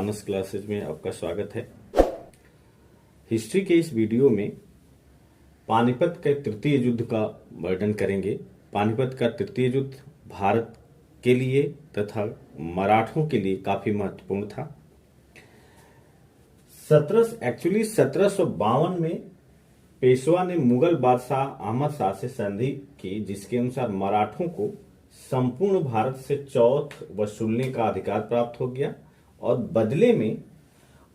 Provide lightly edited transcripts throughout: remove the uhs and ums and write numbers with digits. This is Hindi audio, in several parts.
मानस क्लासेज में आपका स्वागत है। हिस्ट्री के इस वीडियो में पानीपत के तृतीय युद्ध का वर्णन करेंगे। पानीपत का तृतीय युद्ध भारत के लिए तथा मराठों के लिए काफी महत्वपूर्ण था। 1752 में पेशवा ने मुगल बादशाह अहमद शाह से संधि की, जिसके अनुसार मराठों को संपूर्ण भारत से चौथ वसूलने का अधिकार प्राप्त हो गया और बदले में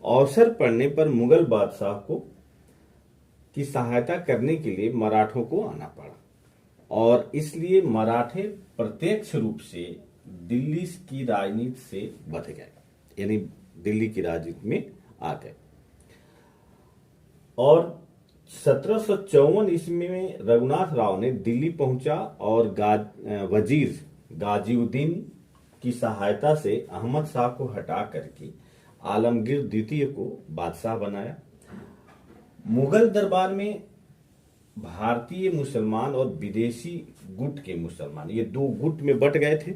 अवसर पड़ने पर मुगल बादशाह को की सहायता करने के लिए मराठों को आना पड़ा और इसलिए मराठे प्रत्यक्ष रूप से दिल्ली की राजनीति से बच गए, यानी दिल्ली की राजनीति में आ गए। और 1754 ईस्वी में रघुनाथ राव ने दिल्ली पहुंचा और वजीर गाजीउद्दीन की सहायता से अहमद शाह को हटा करके आलमगीर द्वितीय को बादशाह बनाया। मुगल दरबार में भारतीय मुसलमान और विदेशी गुट के मुसलमान, ये दो गुट में बट गए थे,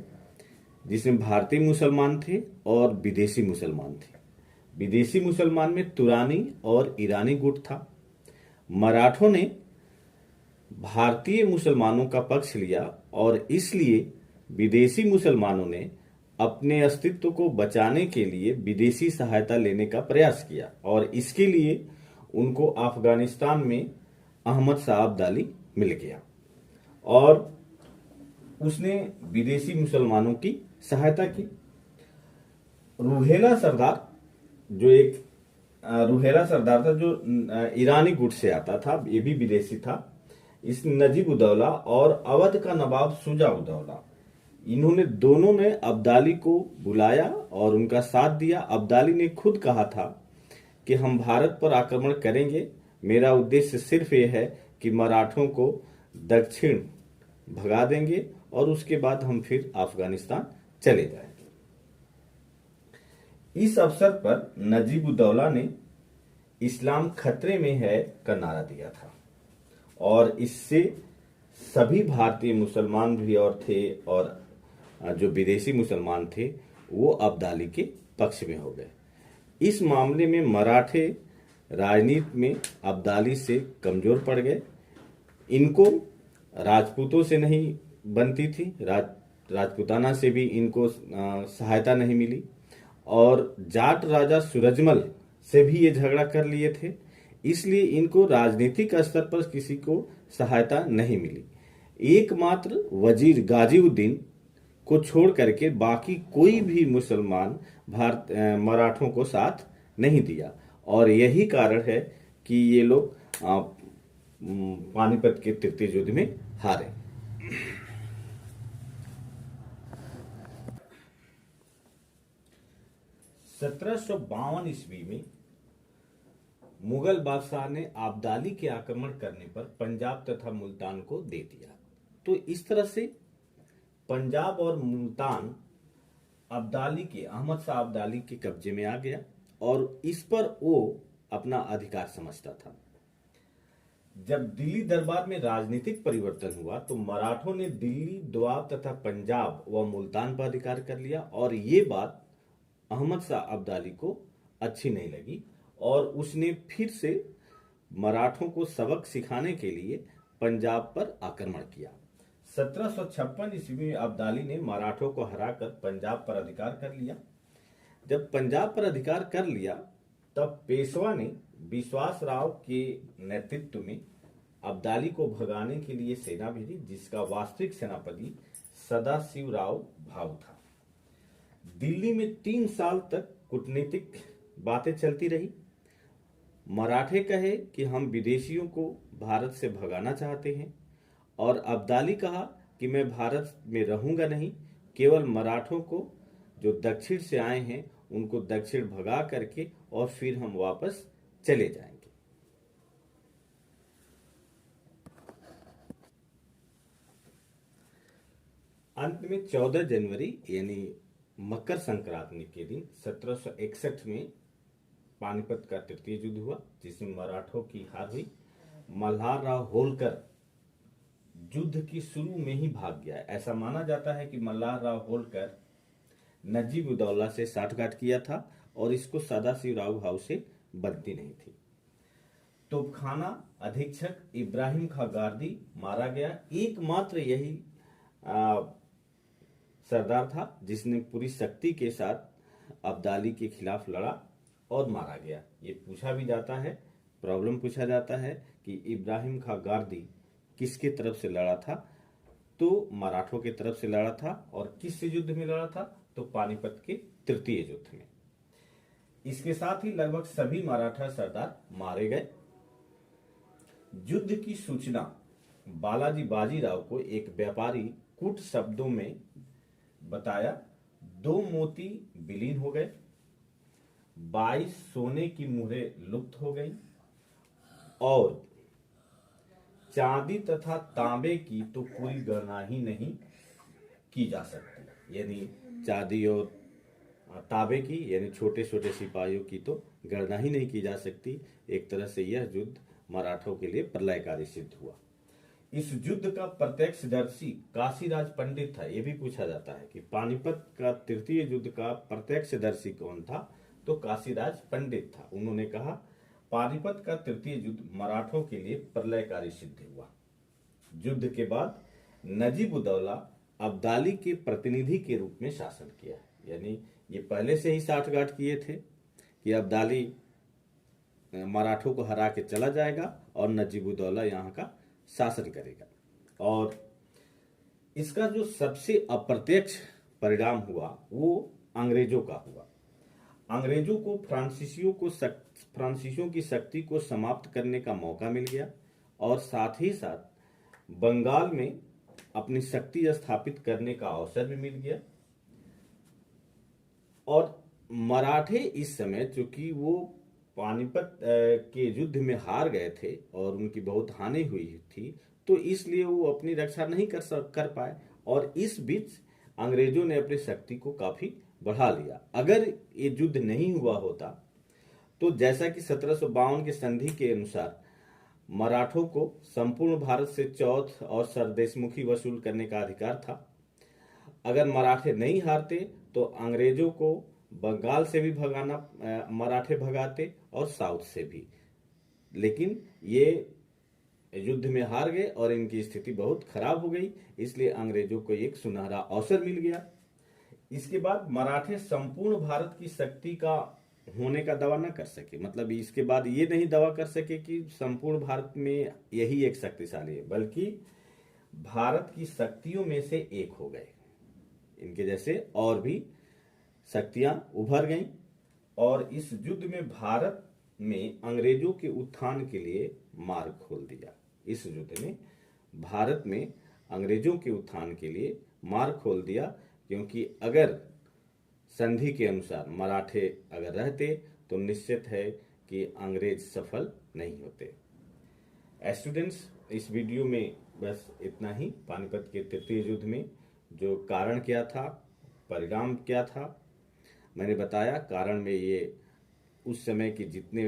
जिसमें भारतीय मुसलमान थे और विदेशी मुसलमान थे। विदेशी मुसलमान में तुरानी और ईरानी गुट था। मराठों ने भारतीय मुसलमानों का पक्ष लिया और इसलिए विदेशी मुसलमानों ने अपने अस्तित्व को बचाने के लिए विदेशी सहायता लेने का प्रयास किया और इसके लिए उनको अफगानिस्तान में अहमद शाह अब्दाली मिल गया और उसने विदेशी मुसलमानों की सहायता की। रूहेला सरदार था जो ईरानी गुट से आता था, ये भी विदेशी था। इस नजीब उदौला और अवध का नवाब शुजा उदौला, दोनों ने अब्दाली को बुलाया और उनका साथ दिया। अब्दाली ने खुद कहा था कि हम भारत पर आक्रमण करेंगे, मेरा उद्देश्य सिर्फ ये है कि मराठों को दक्षिण भगा देंगे और उसके बाद हम फिर अफगानिस्तान चले जाएंगे। इस अवसर पर नजीब उदौला ने इस्लाम खतरे में है का नारा दिया था और इससे सभी भारतीय मुसलमान भी और थे और जो विदेशी मुसलमान थे वो अब्दाली के पक्ष में हो गए। इस मामले में मराठे राजनीति में अब्दाली से कमजोर पड़ गए। इनको राजपूतों से नहीं बनती थी, राजपूताना से भी इनको सहायता नहीं मिली और जाट राजा सूरजमल से भी ये झगड़ा कर लिए थे, इसलिए इनको राजनीतिक स्तर पर किसी को सहायता नहीं मिली। एकमात्र वजीर गाजीउद्दीन को छोड़ करके बाकी कोई भी मुसलमान मराठों को साथ नहीं दिया और यही कारण है कि ये लोग पानीपत के तृतीय युद्ध में हारे। (1752 ईस्वी में मुगल बादशाह ने अब्दाली के आक्रमण करने पर पंजाब तथा मुल्तान को दे दिया। तो इस तरह से पंजाब और मुल्तान अहमद शाह अब्दाली के कब्जे में आ गया और इस पर वो अपना अधिकार समझता था। जब दिल्ली दरबार में राजनीतिक परिवर्तन हुआ तो मराठों ने दिल्ली, दोआब तथा पंजाब व मुल्तान पर अधिकार कर लिया और ये बात अहमद शाह अब्दाली को अच्छी नहीं लगी और उसने फिर से मराठों को सबक सिखाने के लिए पंजाब पर आक्रमण किया। 1756 ईस्वी में अब्दाली ने मराठों को हराकर पंजाब पर अधिकार कर लिया। जब पंजाब पर अधिकार कर लिया तब पेशवा ने विश्वास राव के नेतृत्व में अब्दाली को भगाने के लिए सेना भेजी, जिसका वास्तविक सेनापति सदाशिव राव भाऊ था। दिल्ली में 3 साल तक कूटनीतिक बातें चलती रही। मराठे कहे कि हम विदेशियों को भारत से भगाना चाहते हैं और अब्दाली कहा कि मैं भारत में रहूंगा नहीं, केवल मराठों को जो दक्षिण से आए हैं उनको दक्षिण भगा करके और फिर हम वापस चले जाएंगे। अंत में 14 जनवरी यानी मकर संक्रांति के दिन 1761 में पानीपत का तृतीय युद्ध हुआ, जिसमें मराठों की हार हुई। मल्हार राव होलकर युद्ध की शुरू में ही भाग गया। ऐसा माना जाता है कि मल्हार राव होलकर नजीब उदौला से साठगांठ किया था और इसको सदाशिवराव भाव से बनती नहीं थी। तोपखाना अधीक्षक इब्राहिम खां गारदी मारा गया। एकमात्र यही सरदार था जिसने पूरी शक्ति के साथ अब्दाली के खिलाफ लड़ा और मारा गया। ये पूछा भी जाता है, प्रॉब्लम पूछा जाता है कि इब्राहिम खां गारदी किसके तरफ से लड़ा था, तो मराठों के तरफ से लड़ा था। और किस युद्ध में लड़ा था, तो पानीपत के तृतीय युद्ध में। इसके साथ ही लगभग सभी मराठा सरदार मारे गए। युद्ध की सूचना बालाजी बाजीराव को एक व्यापारी कूट शब्दों में बताया। 2 मोती विलीन हो गए, 22 सोने की मुहरें लुप्त हो गई और चांदी तथा तांबे की तो पूरी गणना ही नहीं की जा सकती। यानी चांदी और तांबे की, यानी छोटे छोटे सिपाहियों की तो गणना ही नहीं की जा सकती। एक तरह से यह युद्ध मराठों के लिए प्रलयकारी सिद्ध हुआ। इस युद्ध का प्रत्यक्षदर्शी काशीराज पंडित था। यह भी पूछा जाता है कि पानीपत का तृतीय युद्ध का प्रत्यक्षदर्शी कौन था, तो काशीराज पंडित था। उन्होंने कहा पानीपत का तृतीय युद्ध मराठों के लिए प्रलयकारी सिद्ध हुआ। युद्ध के बाद नजीब-उद-दौला अब्दाली के प्रतिनिधि के रूप में शासन किया। यानी ये पहले से ही साठगांठ किए थे कि अब्दाली मराठों को हरा के चला जाएगा और नजीब-उद-दौला यहाँ का शासन करेगा। और इसका जो सबसे अप्रत्यक्ष परिणाम हुआ वो अंग्रेजों का हुआ। अंग्रेजों को फ्रांसीसियों की शक्ति को समाप्त करने का मौका मिल गया और साथ ही साथ बंगाल में अपनी शक्ति स्थापित करने का अवसर भी मिल गया। और मराठे इस समय चूंकि वो पानीपत के युद्ध में हार गए थे और उनकी बहुत हानि हुई थी, तो इसलिए वो अपनी रक्षा नहीं कर पाए और इस बीच अंग्रेजों ने अपनी शक्ति को काफी बढ़ा लिया। अगर ये युद्ध नहीं हुआ होता तो जैसा कि 1752 के संधि के अनुसार मराठों को संपूर्ण भारत से चौथ और सरदेशमुखी वसूल करने का अधिकार था। अगर मराठे नहीं हारते तो अंग्रेजों को बंगाल से भी भगाना मराठे भगाते और साउथ से भी, लेकिन ये युद्ध में हार गए और इनकी स्थिति बहुत खराब हो गई। इसलिए अंग्रेजों को एक सुनहरा अवसर मिल गया। इसके बाद मराठे संपूर्ण भारत की शक्ति का होने का दावा न कर सके। मतलब इसके बाद ये नहीं दावा कर सके कि संपूर्ण भारत में यही एक शक्तिशाली है, बल्कि भारत की शक्तियों में से एक हो गए। इनके जैसे और भी शक्तियां उभर गईं और इस युद्ध में भारत में अंग्रेजों के उत्थान के लिए मार्ग खोल दिया। इस युद्ध ने भारत में अंग्रेजों के उत्थान के लिए मार्ग खोल दिया, क्योंकि अगर संधि के अनुसार मराठे अगर रहते तो निश्चित है कि अंग्रेज सफल नहीं होते। स्टूडेंट्स, इस वीडियो में बस इतना ही। पानीपत के तृतीय युद्ध में जो कारण क्या था, परिणाम क्या था, मैंने बताया। कारण में ये उस समय के जितने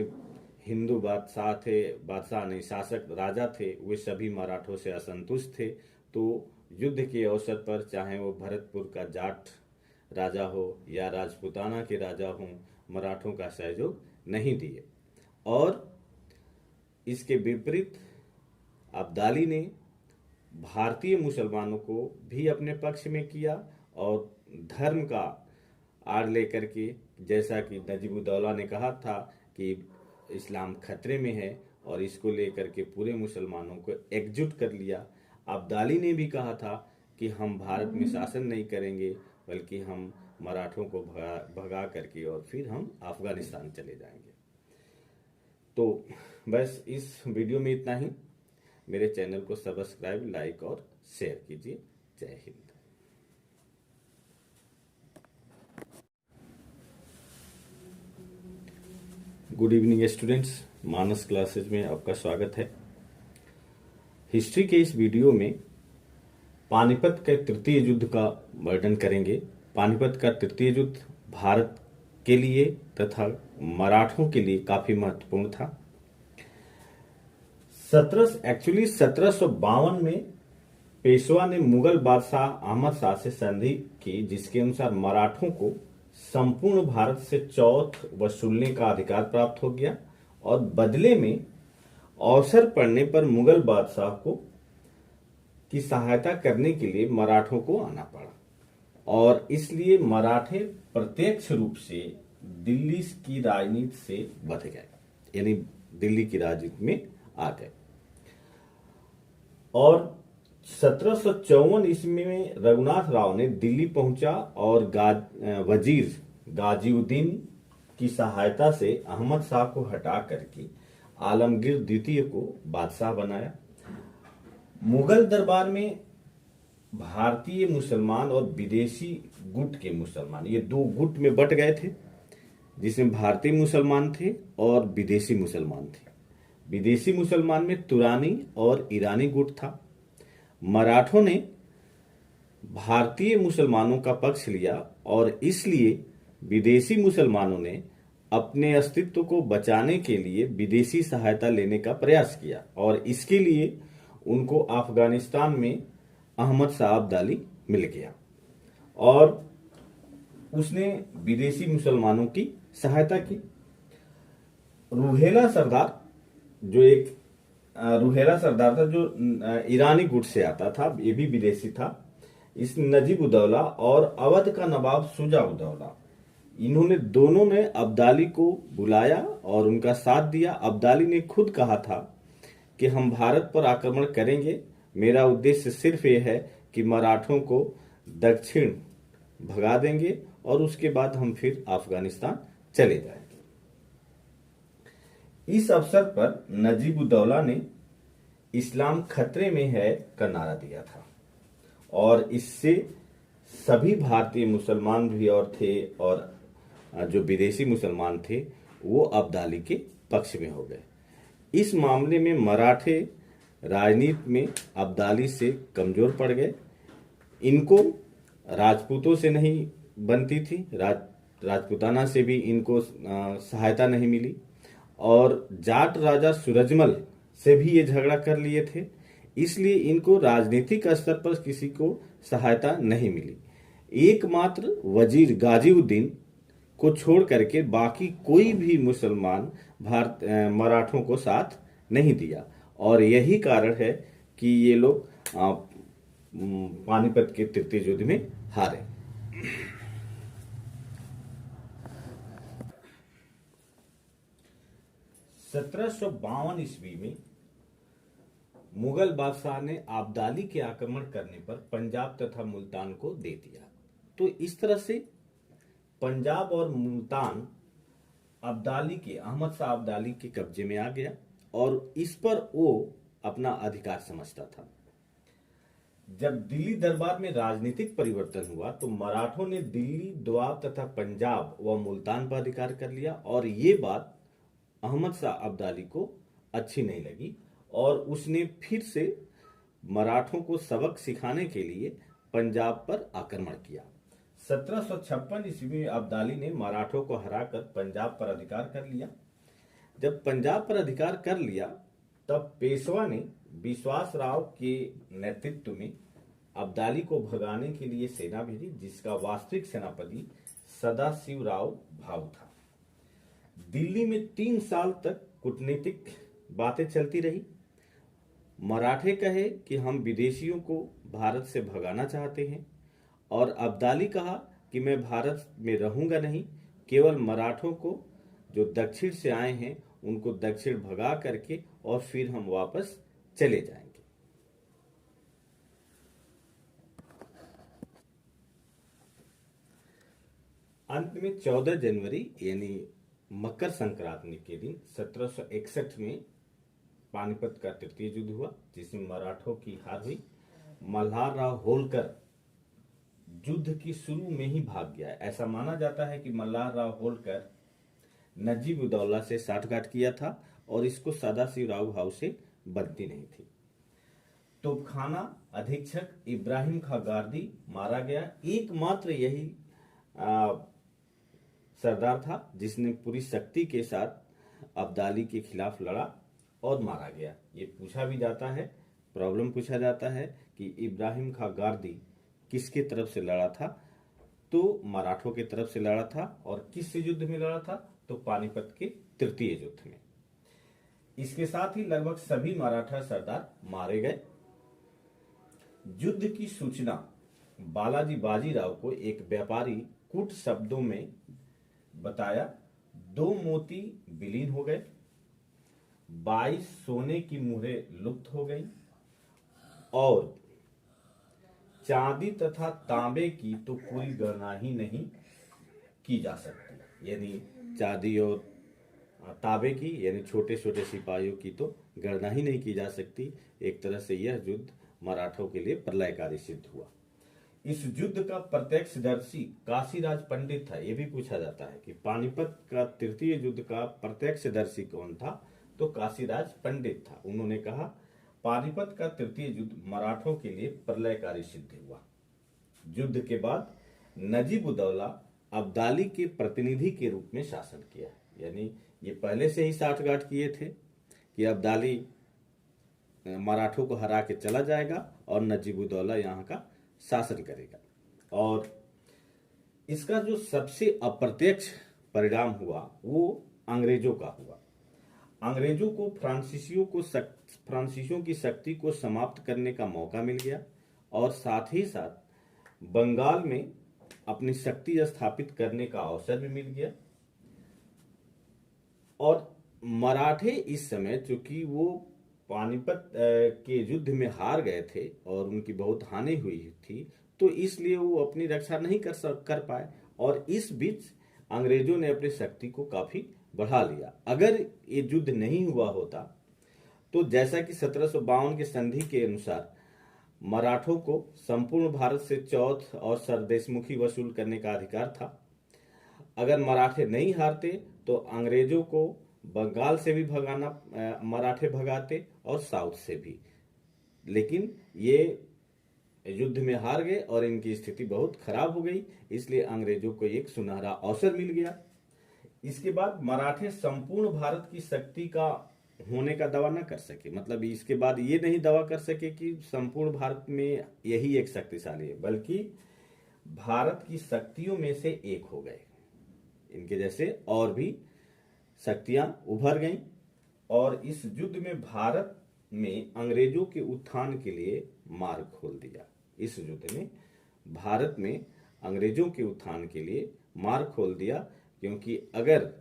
हिंदू बादशाह नहीं, शासक राजा थे, वे सभी मराठों से असंतुष्ट थे। तो युद्ध के अवसर पर चाहे वो भरतपुर का जाट राजा हो या राजपूताना के राजा हो, मराठों का सहयोग नहीं दिए। और इसके विपरीत अब्दाली ने भारतीय मुसलमानों को भी अपने पक्ष में किया और धर्म का आड़ लेकर के, जैसा कि नजीब-उद-दौला ने कहा था कि इस्लाम खतरे में है और इसको लेकर के पूरे मुसलमानों को एकजुट कर लिया। अब्दाली ने भी कहा था कि हम भारत में शासन नहीं करेंगे, बल्कि हम मराठों को भगा करके और फिर हम अफगानिस्तान चले जाएंगे। तो बस इस वीडियो में इतना ही। मेरे चैनल को सब्सक्राइब, लाइक और शेयर कीजिए। जय हिंद। गुड इवनिंग स्टूडेंट्स, मानस क्लासेज में आपका स्वागत है। हिस्ट्री के इस वीडियो में पानीपत के तृतीय युद्ध का वर्णन करेंगे। पानीपत का तृतीय युद्ध भारत के लिए तथा मराठों के लिए काफी महत्वपूर्ण था। 1752 में पेशवा ने मुगल बादशाह अहमद शाह से संधि की, जिसके अनुसार मराठों को संपूर्ण भारत से चौथ वसूलने का अधिकार प्राप्त हो गया और बदले में अवसर पड़ने पर मुगल बादशाह को की सहायता करने के लिए मराठों को आना पड़ा और इसलिए मराठे प्रत्यक्ष रूप से दिल्ली की राजनीति से बच गए, यानी दिल्ली की राजनीति में आ गए। और 1754 ईस्वी में रघुनाथ राव ने दिल्ली पहुंचा और वजीर गाजीउद्दीन की सहायता से अहमद शाह को हटा करके आलमगीर द्वितीय को बादशाह बनाया। मुगल दरबार में भारतीय मुसलमान और विदेशी गुट के मुसलमान, ये दो गुट में बट गए थे, जिसमें भारतीय मुसलमान थे और विदेशी मुसलमान थे। विदेशी मुसलमान में तुरानी और ईरानी गुट था। मराठों ने भारतीय मुसलमानों का पक्ष लिया और इसलिए विदेशी मुसलमानों ने अपने अस्तित्व को बचाने के लिए विदेशी सहायता लेने का प्रयास किया और इसके लिए उनको अफगानिस्तान में अहमद शाह अब्दाली मिल गया और उसने विदेशी मुसलमानों की सहायता की। रूहेला सरदार था जो ईरानी गुट से आता था, ये भी विदेशी था। इस नजीब उदौला और अवध का नवाब शुजा उदौला, इन्होंने दोनों ने अब्दाली को बुलाया और उनका साथ दिया। अब्दाली ने खुद कहा था कि हम भारत पर आक्रमण करेंगे, मेरा उद्देश्य सिर्फ ये है कि मराठों को दक्षिण भगा देंगे और उसके बाद हम फिर अफगानिस्तान चले जाएंगे। इस अवसर पर नजीब उदौला ने इस्लाम खतरे में है का नारा दिया था और इससे सभी भारतीय मुसलमान भी और थे और जो विदेशी मुसलमान थे वो अब्दाली के पक्ष में हो गए। इस मामले में मराठे राजनीति में अब्दाली से कमजोर पड़ गए। इनको राजपूतों से नहीं बनती थी, राजपूताना से भी इनको सहायता नहीं मिली और जाट राजा सूरजमल से भी ये झगड़ा कर लिए थे, इसलिए इनको राजनीतिक स्तर पर किसी को सहायता नहीं मिली। एकमात्र वजीर गाजीउद्दीन को छोड़ करके बाकी कोई भी मुसलमान मराठों को साथ नहीं दिया और यही कारण है कि ये लोग पानीपत के तृतीय युद्ध में हारे। (1752) ईस्वी में मुगल बादशाह ने अब्दाली के आक्रमण करने पर पंजाब तथा मुल्तान को दे दिया। तो इस तरह से पंजाब और मुल्तान अहमद शाह अब्दाली के कब्जे में आ गया और इस पर वो अपना अधिकार समझता था। जब दिल्ली दरबार में राजनीतिक परिवर्तन हुआ तो मराठों ने दिल्ली, दोआब तथा पंजाब व मुल्तान पर अधिकार कर लिया और ये बात अहमद शाह अब्दाली को अच्छी नहीं लगी और उसने फिर से मराठों को सबक सिखाने के लिए पंजाब पर आक्रमण किया। 1756 ईस्वी में अब्दाली ने मराठों को हराकर पंजाब पर अधिकार कर लिया। जब पंजाब पर अधिकार कर लिया तब पेशवा ने विश्वास राव के नेतृत्व में अब्दाली को भगाने के लिए सेना भेजी, जिसका वास्तविक सेनापति सदाशिव राव भाऊ था। दिल्ली में 3 साल तक कूटनीतिक बातें चलती रही। मराठे कहे कि हम विदेशियों को भारत से भगाना चाहते हैं और अब्दाली कहा कि मैं भारत में रहूंगा नहीं, केवल मराठों को जो दक्षिण से आए हैं उनको दक्षिण भगा करके और फिर हम वापस चले जाएंगे। अंत में 14 जनवरी यानी मकर संक्रांति के दिन 1761 में पानीपत का तृतीय युद्ध हुआ, जिसमें मराठों की हार हुई। मल्हार राव होलकर युद्ध की शुरू में ही भाग गया। ऐसा माना जाता है कि मल्हार राव होलकर नजीब उदौला से साठगांठ किया था और इसको सदाशिव राव भाऊ से बनती नहीं थी। तोपखाना अधीक्षक इब्राहिम खां गार्दी मारा गया। एकमात्र यही सरदार था जिसने पूरी शक्ति के साथ अब्दाली के खिलाफ लड़ा और मारा गया। ये पूछा भी जाता है, प्रॉब्लम पूछा जाता है कि इब्राहिम खां गार्दी किसके तरफ से लड़ा था। तो मराठों की तरफ से लड़ा था। और किस युद्ध में लड़ा था? तो पानीपत के तृतीय युद्ध में। इसके साथ ही लगभग सभी मराठा सरदार मारे गए। युद्ध की सूचना बालाजी बाजीराव को एक व्यापारी कूट शब्दों में बताया। 2 मोती विलीन हो गए, 22 सोने की मुहरें लुप्त हो गई और चांदी तथा तांबे की तो पूरी गणना ही नहीं की जा सकती। यानी चांदी और तांबे की, यानी छोटे छोटे सिपाहियों की तो गणना ही नहीं की जा सकती। एक तरह से यह युद्ध मराठों के लिए प्रलयकारी सिद्ध हुआ। इस युद्ध का प्रत्यक्षदर्शी काशीराज पंडित था। यह भी पूछा जाता है कि पानीपत का तृतीय युद्ध का प्रत्यक्षदर्शी कौन था? तो काशीराज पंडित था। उन्होंने कहा, पानीपत का तृतीय युद्ध मराठों के लिए प्रलयकारी सिद्ध हुआ। युद्ध के बाद नजीब-उद-दौला अब्दाली के प्रतिनिधि के रूप में शासन किया। यानी ये पहले से ही साठगांठ किए थे कि अब्दाली मराठों को हरा के चला जाएगा और नजीब-उद-दौला यहाँ का शासन करेगा। और इसका जो सबसे अप्रत्यक्ष परिणाम हुआ वो अंग्रेजों का हुआ। अंग्रेजों को फ्रांसीसियों की शक्ति को समाप्त करने का मौका मिल गया और साथ ही साथ बंगाल में अपनी शक्ति स्थापित करने का अवसर भी मिल गया। और मराठे इस समय, चूंकि वो पानीपत के युद्ध में हार गए थे और उनकी बहुत हानि हुई थी, तो इसलिए वो अपनी रक्षा नहीं कर पाए। और इस बीच अंग्रेजों ने अपनी शक्ति को काफी बढ़ा लिया। अगर ये युद्ध नहीं हुआ होता तो जैसा कि 1752 के संधि के अनुसार मराठों को संपूर्ण भारत से चौथ और सरदेशमुखी वसूल करने का अधिकार था। अगर मराठे नहीं हारते तो अंग्रेजों को बंगाल से भी भगाना, मराठे भगाते और साउथ से भी। लेकिन ये युद्ध में हार गए और इनकी स्थिति बहुत खराब हो गई, इसलिए अंग्रेजों को एक सुनहरा अवसर मिल गया। इसके बाद मराठे संपूर्ण भारत की शक्ति का होने का दावा न कर सके। मतलब इसके बाद ये नहीं दावा कर सके कि संपूर्ण भारत में यही एक शक्तिशाली है, बल्कि भारत की शक्तियों में से एक हो गए। इनके जैसे और भी शक्तियां उभर गईं और इस युद्ध में भारत में अंग्रेजों के उत्थान के लिए मार्ग खोल दिया। इस युद्ध ने भारत में अंग्रेजों के उत्थान के लिए मार्ग खोल दिया, क्योंकि अगर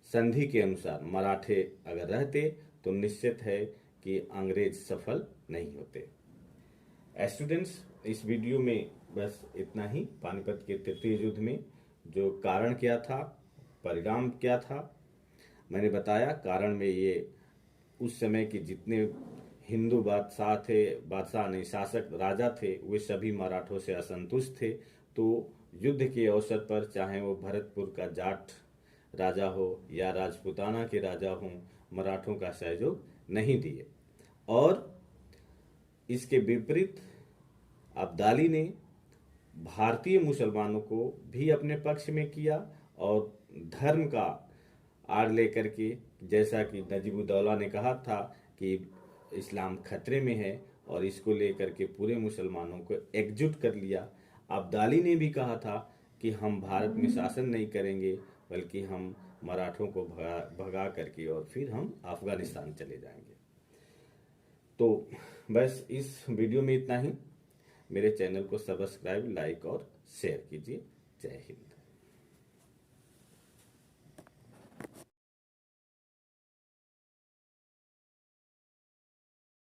संधि के अनुसार मराठे अगर रहते तो निश्चित है कि अंग्रेज सफल नहीं होते। स्टूडेंट्स, इस वीडियो में बस इतना ही। पानीपत के तृतीय युद्ध में जो कारण क्या था, परिणाम क्या था, मैंने बताया। कारण में ये उस समय के जितने हिंदू बादशाह नहीं, शासक राजा थे, वे सभी मराठों से असंतुष्ट थे। तो युद्ध के अवसर पर, चाहे वो भरतपुर का जाट राजा हो या राजपूताना के राजा हों, मराठों का सहयोग नहीं दिए। और इसके विपरीत अब्दाली ने भारतीय मुसलमानों को भी अपने पक्ष में किया और धर्म का आड़ लेकर के, जैसा कि नजीब-उद-दौला ने कहा था कि इस्लाम खतरे में है, और इसको लेकर के पूरे मुसलमानों को एकजुट कर लिया। अब्दाली ने भी कहा था कि हम भारत में शासन नहीं करेंगे, बल्कि हम मराठों को भगा करके और फिर हम अफगानिस्तान चले जाएंगे। तो बस इस वीडियो में इतना ही। मेरे चैनल को सब्सक्राइब, लाइक और शेयर कीजिए। जय हिंद।